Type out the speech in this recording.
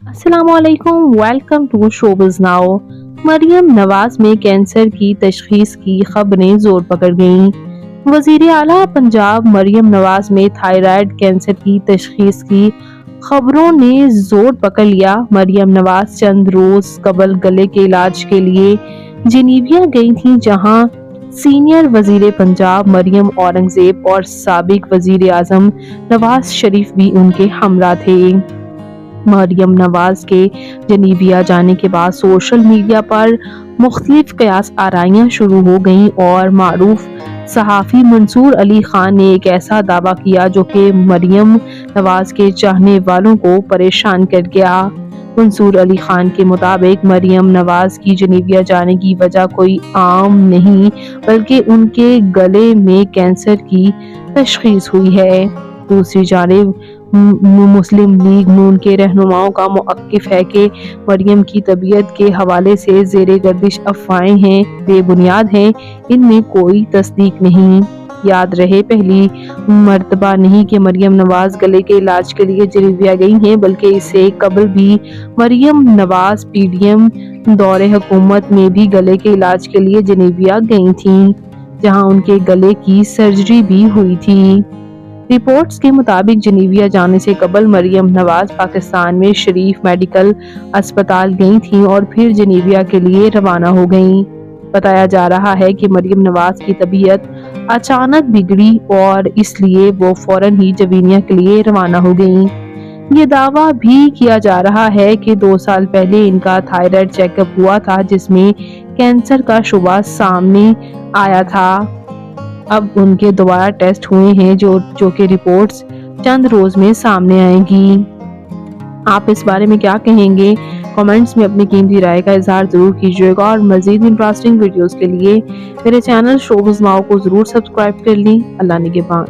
अस्सलाम वालेकुम, welcome to showbiz now. Maryam Nawaz में कैंसर की तशखीस की खबरें जोर पकड़ गईं। वजीर आला पंजाब मरियम नवाज में थायराइड कैंसर की तशखीस की खबरों ने जोर पकड़ लिया। मरियम नवाज चंद रोज कबल गले के इलाज के लिए जिनीविया गई थी, जहां सीनियर वजीर पंजाब मरियम औरंगजेब और साबिक वजीर आजम नवाज शरीफ भी उनके हमरा थे। मरियम नवाज के जनीविया जाने के बाद सोशल मीडिया पर मुख्तलिफ कयास आराइयां शुरू हो गईं और मारूफ सहाफ़ी मंसूर अली खान ने एक ऐसा दावा किया जो कि मरियम नवाज के चाहने वालों को परेशान कर गया। मंसूर अली खान के मुताबिक मरियम नवाज की जनीविया जाने की वजह कोई आम नहीं बल्कि उनके गले में कैंसर की तशखीस हुई है। दूसरी जानिब मुस्लिम लीग नून के रहनुमाओं का मौक़िफ़ है कि मरियम की तबीयत के हवाले से ज़ेरे गर्दिश अफवाहें हैं, बेबुनियाद हैं, इनमें कोई तस्दीक नहीं। याद रहे, पहली मर्तबा नहीं कि मरियम नवाज गले के इलाज के लिए जिनीविया गई हैं, बल्कि इससे कबल भी मरियम नवाज पीडीएम दौरे हुकूमत में भी गले के इलाज के लिए जिनीविया गई थीं, जहां उनके गले की सर्जरी भी हुई थी। रिपोर्ट्स के मुताबिक जनीविया जाने से कबल मरियम नवाज पाकिस्तान में शरीफ मेडिकल अस्पताल गई थीं और फिर जनीविया के लिए रवाना हो गईं। बताया जा रहा है कि मरियम नवाज की तबीयत अचानक बिगड़ी और इसलिए वो फौरन ही जवीनिया के लिए रवाना हो गईं। ये दावा भी किया जा रहा है कि 2 साल पहले इनका थायराइड चेकअप हुआ था, जिसमें कैंसर का शुबा सामने आया था। अब उनके दोबारा टेस्ट हुए हैं जो कि रिपोर्ट्स चंद रोज में सामने आएंगी। आप इस बारे में क्या कहेंगे? कमेंट्स में अपनी कीमती राय का इजहार जरूर कीजिएगा और मजीद इंटरेस्टिंग वीडियोस के लिए मेरे चैनल शोबिज़ नाउ को जरूर सब्सक्राइब कर लें। अल्लाह निगहबान।